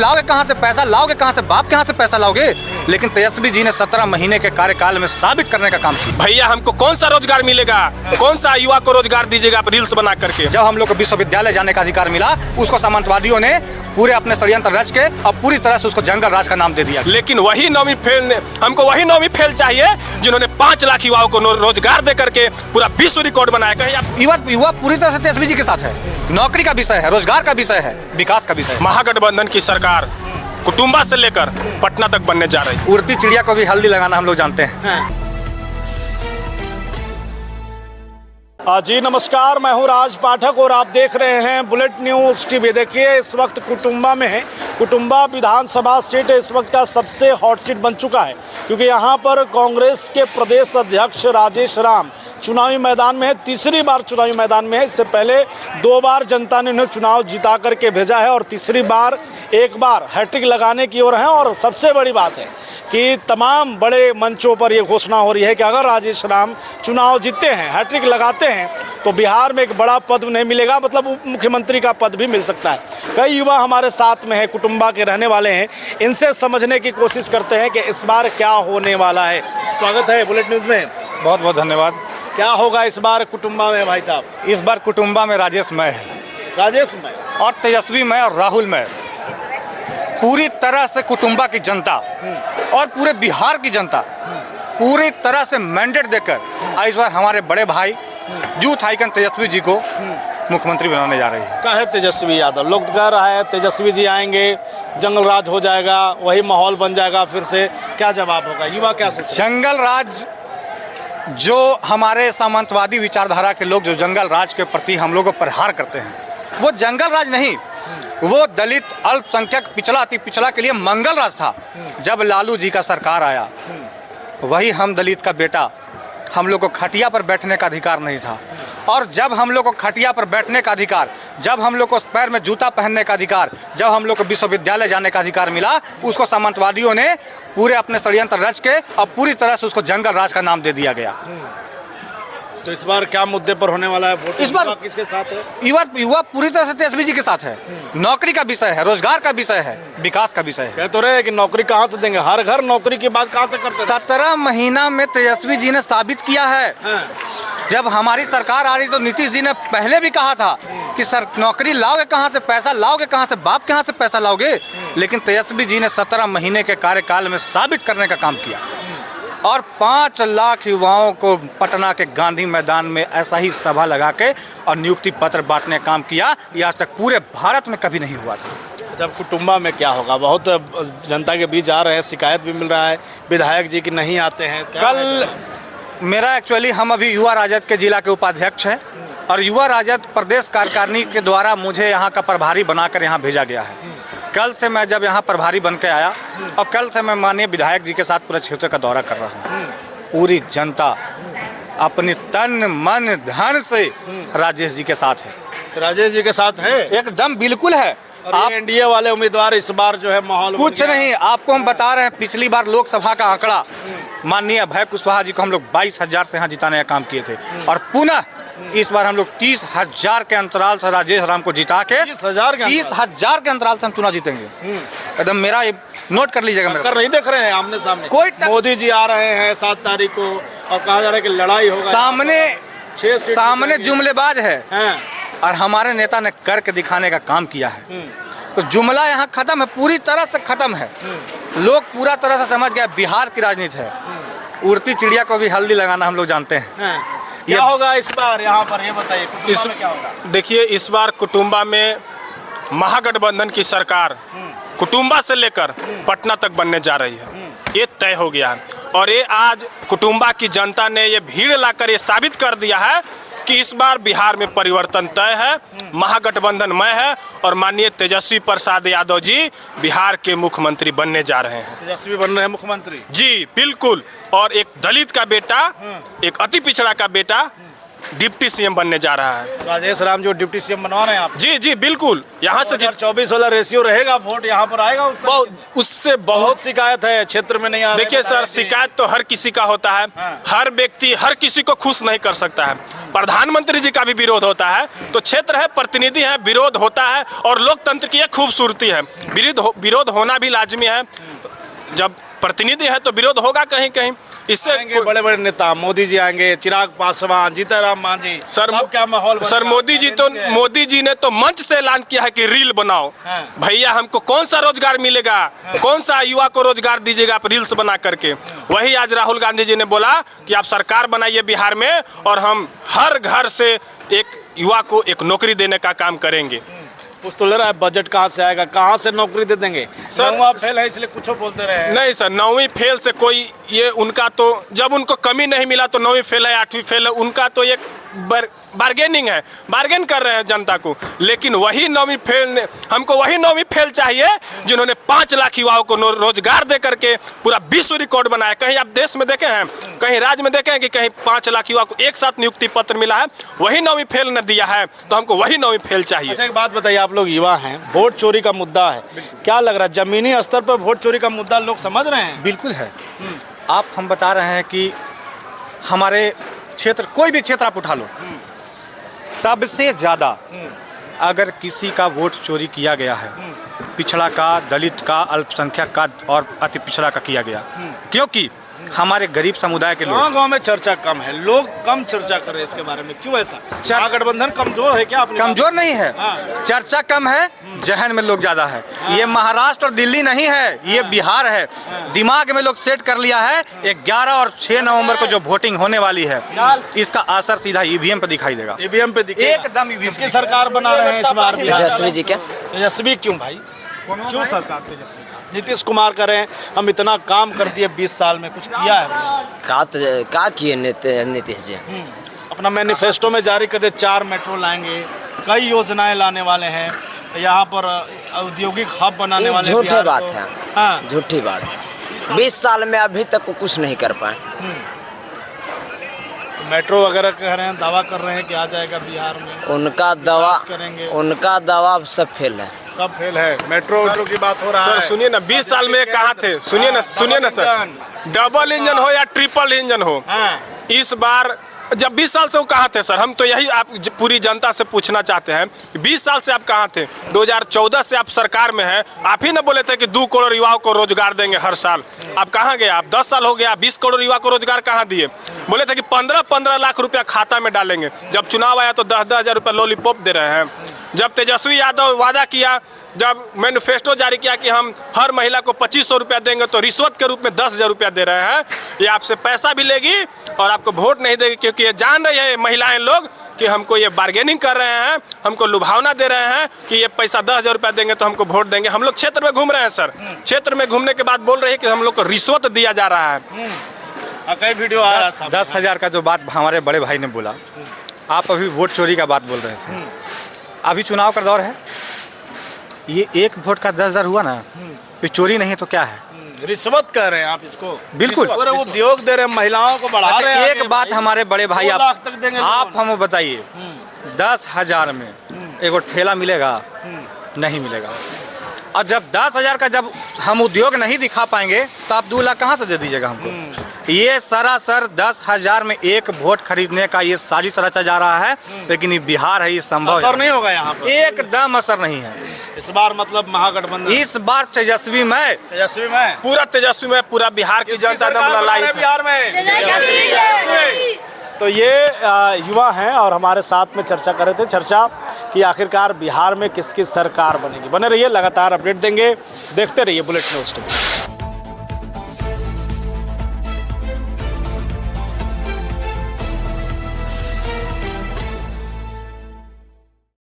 लाओगे कहाँ से पैसा, लाओगे कहाँ से, बाप के यहाँ से पैसा लाओगे। लेकिन तेजस्वी जी ने 17 महीने के कार्यकाल में साबित करने का काम किया। भैया हमको कौन सा रोजगार मिलेगा, कौन सा युवा को रोजगार दीजिएगा आप रील्स बना करके। जब हम लोग को विश्वविद्यालय जाने का अधिकार मिला, उसको सामंतवादियों ने पूरे अपने षड्यंत्र रच के अब पूरी तरह से उसको जंगल राज का नाम दे दिया। लेकिन वही नौवीं फेल ने, हमको वही नौवीं फेल चाहिए जिन्होंने 5 लाख युवाओं को रोजगार दे करके पूरा विश्व रिकॉर्ड बनाया। कहीं युवा पूरी तरह से तेजस्वी जी के साथ है। नौकरी का विषय है, रोजगार का विषय है, विकास का विषय है। महागठबंधन की सरकार कुटुंबा से लेकर पटना तक बनने जा रही है। उड़ती चिड़िया को भी हल्दी लगाना हम लोग जानते हैं। जी नमस्कार, मैं हूं राज पाठक और आप देख रहे हैं बुलेट न्यूज़ टीवी। देखिए इस वक्त कुटुंबा में है। कुटुंबा विधानसभा सीट इस वक्त का सबसे हॉट सीट बन चुका है, क्योंकि यहां पर कांग्रेस के प्रदेश अध्यक्ष राजेश राम चुनावी मैदान में है। तीसरी बार चुनावी मैदान में है। इससे पहले 2 बार जनता ने उन्हें चुनाव जिता करके भेजा है और तीसरी बार एक बार हैट्रिक लगाने की ओर है। और सबसे बड़ी बात है कि तमाम बड़े मंचों पर यह घोषणा हो रही है कि अगर राजेश राम चुनाव जीतते हैं, हैट्रिक लगाते हैं, तो बिहार में एक बड़ा पद नहीं मिलेगा, मतलब उप मुख्यमंत्री का पद भी मिल सकता है। कई युवा हमारे साथ में है, कुटुंबा के रहने वाले हैं। इनसे समझने की कोशिश करते हैं कि इस बार क्या होने वाला है। स्वागत है बुलेट न्यूज़ में। बहुत बहुत धन्यवाद। क्या होगा इस बार कुटुंबा में भाई साहब? इस बार कुटुंबा में राजेश मय है, राजेश मय और तेजस्वी मय और राहुल मय। पूरी तरह से कुटुंबा की जनता और पूरे बिहार की जनता पूरी तरह से मैंडेट देकर इस बार हमारे बड़े भाई यूथ आइकन तेजस्वी जी को मुख्यमंत्री बनाने जा रही है। क्या है तेजस्वी यादव? लोग कह रहा है तेजस्वी जी आएंगे, जंगल राज हो जाएगा, वही माहौल बन जाएगा फिर से। क्या जवाब होगा? युवा क्या सोचते? जंगल राज, जो हमारे सामंतवादी विचारधारा के लोग जो जंगल राज के प्रति हम लोगों को प्रहार करते हैं, वो जंगल राज नहीं, वो दलित, अल्पसंख्यक, पिछड़ा, अति पिछड़ा के लिए मंगल राज था। जब लालू जी का सरकार आया, वही हम दलित का बेटा, हम लोग को खटिया पर बैठने का अधिकार नहीं था। और जब हम लोग को खटिया पर बैठने का अधिकार, जब हम लोग को पैर में जूता पहनने का अधिकार, जब हम लोग को विश्वविद्यालय जाने का अधिकार मिला, उसको सामंतवादियों ने पूरे अपने षड्यंत्र रच के अब पूरी तरह से उसको जंगल राज का नाम दे दिया गया। तो इस बार क्या मुद्दे पर होने वाला है वोट? इस बार किसके साथ है? युवा पूरी तरह से तेजस्वी जी के साथ है। नौकरी का विषय है, रोजगार का विषय है, विकास का विषय है। कह तो रहे कि नौकरी कहाँ से देंगे, हर घर नौकरी की बात कहाँ से करते हैं? 17 महीना में तेजस्वी जी ने साबित किया है। जब हमारी सरकार आ रही तो नीतीश जी ने पहले भी कहा था कि सर नौकरी लाओगे कहाँ से, पैसा लाओगे कहाँ से, बाप के यहाँ से पैसा लाओगे। लेकिन तेजस्वी जी ने 17 महीने के कार्यकाल में साबित करने का काम किया और 5 लाख युवाओं को पटना के गांधी मैदान में ऐसा ही सभा लगा के और नियुक्ति पत्र बांटने का काम किया। यह आज तक पूरे भारत में कभी नहीं हुआ था। जब कुटुंबा में क्या होगा? बहुत जनता के बीच जा रहे हैं, शिकायत भी मिल रहा है विधायक जी की नहीं आते हैं। कल मेरा एक्चुअली हम अभी युवा राजद के जिला के उपाध्यक्ष हैं और युवा राजद प्रदेश कार्यकारिणी के द्वारा मुझे यहाँ का प्रभारी बनाकर यहाँ भेजा गया है। कल से मैं जब यहाँ प्रभारी बन के आया और कल से मैं माननीय विधायक जी के साथ पूरे क्षेत्र का दौरा कर रहा हूँ। पूरी जनता अपनी तन मन धन से राजेश जी के साथ है। राजेश जी के साथ है एकदम बिल्कुल है। आप एनडीए वाले उम्मीदवार इस बार जो है माहौल कुछ नहीं, आपको हम बता रहे हैं, पिछली बार लोकसभा का आंकड़ा माननीय अभय कुशवाहा जी को हम लोग 22,000 से यहाँ जिताने का काम किए थे और पुनः इस बार हम लोग 30,000 के अंतराल से राजेश राम को जिता के 30,000 के अंतराल से हम चुनाव जीतेंगे। एकदम मेरा नोट कर लीजिएगा। मेरा नहीं देख रहे हैं आमने सामने कोई मोदी जी आ रहे हैं 7 तारीख को और कहा जा रहा है कि लड़ाई होगा। सामने जुमलेबाज है और हमारे नेता ने करके दिखाने का काम किया है। तो जुमला यहाँ खत्म है, पूरी तरह से खत्म है। लोग पूरा तरह से समझ गए बिहार की राजनीति है। उड़ती चिड़िया को भी हल्दी लगाना हम लोग जानते हैं। क्या होगा इस बार यहाँ पर, ये बताइए क्या होगा? देखिए इस बार कुटुंबा में महागठबंधन की सरकार कुटुंबा से लेकर पटना तक बनने जा रही है। ये तय हो गया है और ये आज कुटुंबा की जनता ने ये भीड़ लाकर ये साबित कर दिया है कि इस बार बिहार में परिवर्तन तय है, महागठबंधन मय है और माननीय तेजस्वी प्रसाद यादव जी बिहार के मुख्यमंत्री बनने जा रहे हैं। तेजस्वी बन रहे हैं मुख्यमंत्री? जी बिल्कुल। और एक दलित का बेटा, एक अति पिछड़ा का बेटा डिप्टी सीएम बनने जा रहा है। राजेश राम जो डिप्टी सीएम बनवा रहे हैं आप, जी जी बिल्कुल, यहाँ से 2024 वाला रेशियो रहेगा, वोट यहाँ पर आएगा उससे बहुत बहुत शिकायत है क्षेत्र में नहीं आ रहे। देखिए सर, शिकायत तो हर किसी का होता है, हर व्यक्ति हर किसी को खुश नहीं कर सकता है। प्रधानमंत्री जी का भी विरोध होता है, तो क्षेत्र है, प्रतिनिधि है, विरोध होता है और लोकतंत्र की एक खूबसूरती है। विरोध होना भी लाजमी है, जब प्रतिनिधि है तो विरोध होगा कहीं कहीं। इससे बड़े बड़े नेता मोदी जी आएंगे, चिराग पासवान, जीतनराम मांझी, सर क्या माहौल सर मोदी जी ने तो मंच से ऐलान किया है कि रील बनाओ। भैया हमको कौन सा रोजगार मिलेगा, कौन सा युवा को रोजगार दीजिएगा आप रील्स बना करके। वही आज राहुल गांधी जी ने बोला कि आप सरकार बनाइए बिहार में और हम हर घर से एक युवा को एक नौकरी देने का काम करेंगे। कुछ तो लग रहा है बजट कहाँ से आएगा, कहाँ से नौकरी दे देंगे। सर नौवां फेल है इसलिए कुछ बोलते रहे। नहीं सर, 9वीं फेल से कोई ये उनका तो जब उनको कमी नहीं मिला तो 9वीं फेल है 8वीं फेल है, उनका तो एक बार्गेनिंग है, बार्गेन कर रहे हैं जनता को। लेकिन वही 9वीं फेल ने हमको वही 9वीं फेल चाहिए जिन्होंने 5 लाख युवाओं को रोजगार दे करके पूरा विश्व रिकॉर्ड बनाया। कहीं आप देश में देखे हैं, कहीं राज्य में देखे हैं कि कहीं 5 लाख युवा को एक साथ नियुक्ति पत्र मिला है? वही 9वीं फेल ने दिया है, तो हमको वही 9वीं फेल चाहिए। अच्छा एक बात बताइए, आप लोग युवा हैं, वोट चोरी का मुद्दा है, क्या लग रहा है जमीनी स्तर पर वोट चोरी का मुद्दा लोग समझ रहे हैं? बिल्कुल है। आप हम बता रहे हैं कि हमारे क्षेत्र, कोई भी क्षेत्र आप उठा लो, सबसे ज़्यादा अगर किसी का वोट चोरी किया गया है, पिछड़ा का, दलित का, अल्पसंख्यक का और अति पिछड़ा का किया गया। क्योंकि हमारे गरीब समुदाय के लोग, गाँव में चर्चा कम है, लोग कम चर्चा कर रहे हैं इसके बारे में, क्यों ऐसा? महागठबंधन कमजोर है क्या? आपने कमजोर नहीं है, चर्चा कम है, जहन में लोग ज्यादा है। ये महाराष्ट्र और दिल्ली नहीं है, ये बिहार है। दिमाग में लोग सेट कर लिया है 11 और 6 नवंबर को जो वोटिंग होने वाली है, इसका असर सीधा ईवीएम पे दिखाई देगा। ईवीएम पे दिखेगा एकदम ईवीएम की सरकार बना रहे हैं इस बार। तेजस्वी जी क्या? तेजस्वी क्यों भाई, क्यों सरकार तेजस्वी? नीतीश कुमार करें, हम इतना काम कर दिए 20 साल में, कुछ किया है? का किए नीतीश जी? अपना मैनिफेस्टो में जारी कर दे, 4 मेट्रो लाएंगे, कई योजनाएं लाने वाले हैं, यहाँ पर औद्योगिक हब बनाने वाले। झूठी बात है, हाँ झूठी बात है। 20 साल में अभी तक कुछ नहीं कर पाए। मेट्रो वगैरह कह रहे हैं, दावा कर रहे हैं कि आ जाएगा बिहार में। उनका दावा सब फेल है, सब फेल है। मेट्रो की बात हो रहा है। सर सुनिए ना, 20 साल में कहाँ थे? सुनिए ना सर, डबल इंजन हो या ट्रिपल इंजन हो, इस बार जब 20 साल से वो कहाँ थे सर? हम तो यही आप पूरी जनता से पूछना चाहते हैं, 20 साल से आप कहाँ थे? 2014 से आप सरकार में हैं, आप ही ना बोले थे कि 2 करोड़ युवाओं को रोजगार देंगे हर साल। आप कहाँ गए? आप 10 साल हो गया, 20 करोड़ युवा को रोजगार कहाँ दिए? बोले थे कि 15-15 लाख रुपया खाता में डालेंगे, जब चुनाव आया तो 10-10 हज़ार रुपया लॉलीपॉप दे रहे हैं। जब तेजस्वी यादव वादा किया, जब मैनिफेस्टो जारी किया कि हम हर महिला को 2500 रुपया देंगे, तो रिश्वत के रूप में 10,000 रुपया दे रहे हैं। ये आपसे पैसा भी लेगी और आपको वोट नहीं देगी, क्योंकि ये जान रही है महिलाएं लोग कि हमको ये बार्गेनिंग कर रहे हैं, हमको लुभावना दे रहे हैं कि ये पैसा 10,000 रुपया देंगे तो हमको वोट देंगे। हम लोग क्षेत्र में घूम रहे हैं सर, क्षेत्र में घूमने के बाद बोल रहे हैं कि हम लोग को रिश्वत दिया जा रहा है। कई वीडियो आ रहा है। 10,000 का जो बात हमारे बड़े भाई ने बोला, आप अभी वोट चोरी का बात बोल रहे थे। अभी चुनाव का दौर है, ये एक वोट का 10,000 हुआ ना, ये चोरी नहीं तो क्या है? रिश्वत कह रहे हैं आप इसको? बिल्कुल उद्योग दे रहे हैं, महिलाओं को बढ़ा रहे हैं। एक बात हमारे बड़े भाई, आप हमें बताइए, 10,000 में एक ठेला मिलेगा? नहीं मिलेगा। और जब 10,000 का जब हम उद्योग नहीं दिखा पाएंगे तो आप 2 लाख कहाँ से दे दीजिएगा हमको? ये सरासर 10,000 में एक वोट खरीदने का ये साजिश रचा जा रहा है, लेकिन ये बिहार है, ये संभव असर नहीं होगा यहाँ पर, एकदम असर नहीं है इस बार। मतलब महागठबंधन इस बार तेजस्वी में पूरा तेजस्वी में पूरा बिहार की जनता बिहार में। तो ये युवा हैं और हमारे साथ में चर्चा कर रहे थे, चर्चा कि आखिरकार बिहार में किसकी सरकार बनेगी। बने रहिए, लगातार अपडेट देंगे, देखते रहिए बुलेट न्यूज़ टीवी।